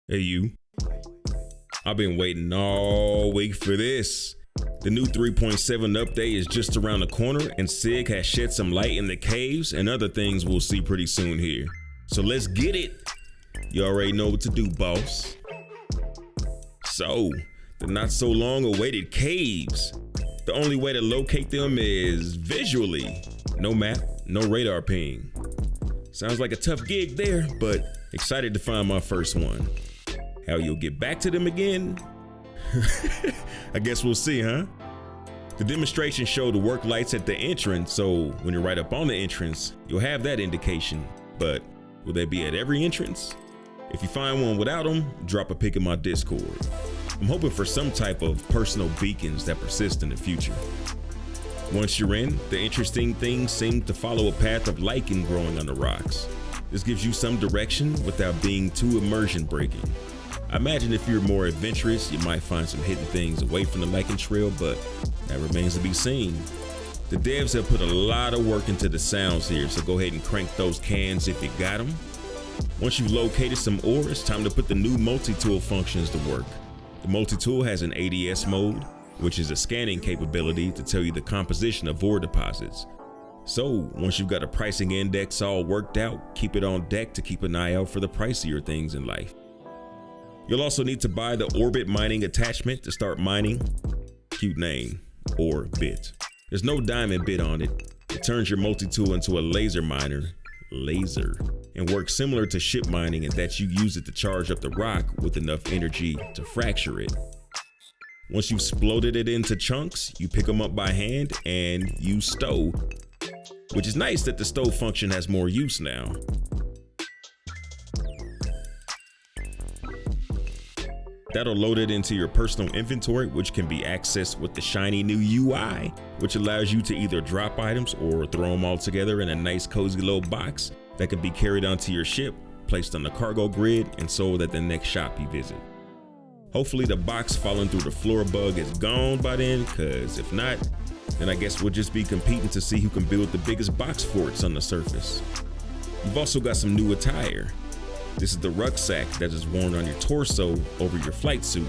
Hey you, I've been waiting all week for this. The new 3.7 update is just around the corner and SIG has shed some light in the caves and other things we'll see pretty soon here. So let's get it. You already know what to do, boss. So, the not so long awaited caves. The only way to locate them is visually. No map, no radar ping. Sounds like a tough gig there, but excited to find my first one. How you'll get back to them again? I guess we'll see, huh? The demonstration showed the work lights at the entrance, so when you're right up on the entrance, you'll have that indication. But will they be at every entrance? If you find one without them, drop a pic in my Discord. I'm hoping for some type of personal beacons that persist in the future. Once you're in, the interesting things seem to follow a path of lichen growing on the rocks. This gives you some direction without being too immersion breaking. I imagine if you're more adventurous, you might find some hidden things away from the lichen trail, but that remains to be seen. The devs have put a lot of work into the sounds here, so go ahead and crank those cans if you got them. Once you've located some ore, it's time to put the new multi-tool functions to work. The multi-tool has an ADS mode, which is a scanning capability to tell you the composition of ore deposits. So once you've got a pricing index all worked out, keep it on deck to keep an eye out for the pricier things in life. You'll also need to buy the orbit mining attachment to start mining. Cute name, Orbit. There's no diamond bit on it. It turns your multi-tool into a laser miner, and works similar to ship mining in that you use it to charge up the rock with enough energy to fracture it. Once you've exploded it into chunks, you pick them up by hand and use stow, which is nice that the stow function has more use now. That'll load it into your personal inventory, which can be accessed with the shiny new UI, which allows you to either drop items or throw them all together in a nice cozy little box that can be carried onto your ship, placed on the cargo grid, and sold at the next shop you visit. Hopefully the box falling through the floor bug is gone by then, cause if not, then I guess we'll just be competing to see who can build the biggest box forts on the surface. You've also got some new attire. This is the rucksack that is worn on your torso over your flight suit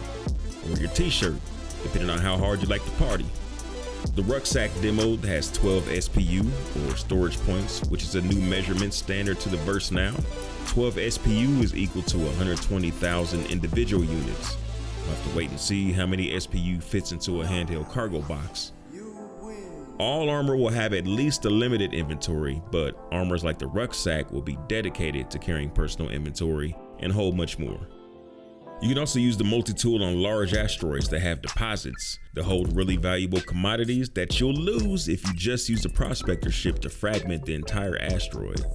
or your t-shirt, depending on how hard you like to party. The rucksack demo has 12 SPU or storage points, which is a new measurement standard to the verse now. 12 SPU is equal to 120,000 individual units. We'll have to wait and see how many SPU fits into a handheld cargo box. All armor will have at least a limited inventory, but armors like the rucksack will be dedicated to carrying personal inventory and hold much more. You can also use the multi-tool on large asteroids that have deposits that hold really valuable commodities that you'll lose if you just use a prospector ship to fragment the entire asteroid.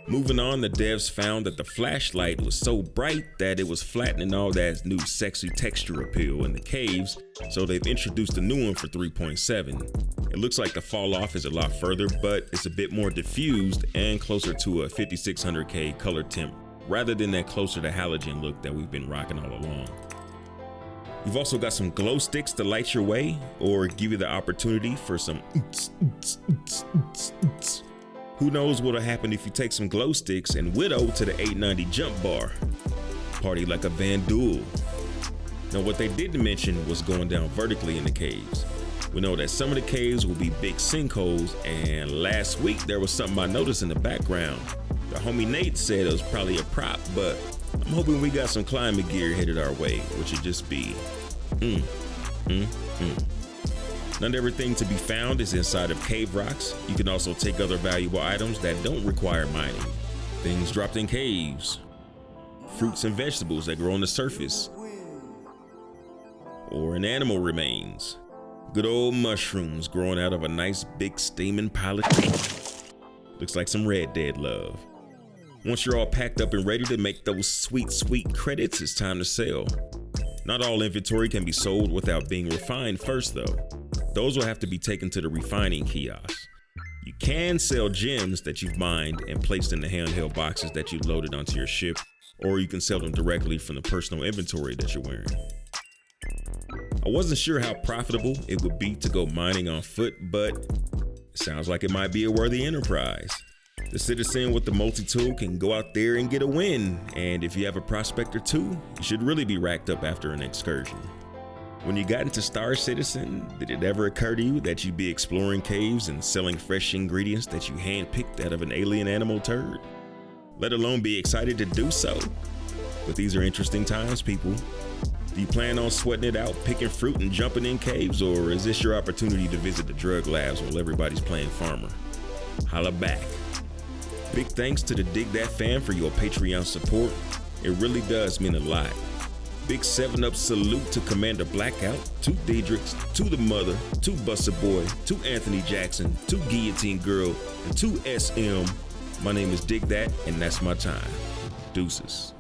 Moving on, the devs found that the flashlight was so bright that it was flattening all that new sexy texture appeal in the caves, so they've introduced a new one for 3.7. It looks like the fall off is a lot further, but it's a bit more diffused and closer to a 5600K color temp, rather than that closer to halogen look that we've been rocking all along. You've also got some glow sticks to light your way, or give you the opportunity for some Who knows what'll happen if you take some glow sticks and widow to the 890 jump bar. Party like a Van Duel. Now what they didn't mention was going down vertically in the caves. We know that some of the caves will be big sinkholes, and last week there was something I noticed in the background. The homie Nate said it was probably a prop, but I'm hoping we got some climbing gear headed our way, which would just be Not everything to be found is inside of cave rocks. You can also take other valuable items that don't require mining. Things dropped in caves, fruits and vegetables that grow on the surface, or in animal remains. Good old mushrooms growing out of a nice big steaming pile of looks like some Red Dead love. Once you're all packed up and ready to make those sweet, sweet credits, it's time to sell. Not all inventory can be sold without being refined first though. Those will have to be taken to the refining kiosk. You can sell gems that you've mined and placed in the handheld boxes that you loaded onto your ship, or you can sell them directly from the personal inventory that you're wearing. I wasn't sure how profitable it would be to go mining on foot, but Sounds like it might be a worthy enterprise. The citizen with the multi-tool can go out there and get a win, and if you have a prospect or two, you should really be racked up after an excursion. When you got into Star Citizen, did it ever occur to you that you'd be exploring caves and selling fresh ingredients that you handpicked out of an alien animal turd? Let alone be excited to do so? But these are interesting times, people. Do you plan on sweating it out, picking fruit and jumping in caves, or is this your opportunity to visit the drug labs while everybody's playing farmer? Holla back. Big thanks to the Dig That fam for your Patreon support. It really does mean a lot. Big 7-Up salute to Commander Blackout, to Daedrix, to the Mother, to Buster Boy, to Anthony Jackson, to Guillotine Girl, and to SM. My name is Dig That, and that's my time. Deuces.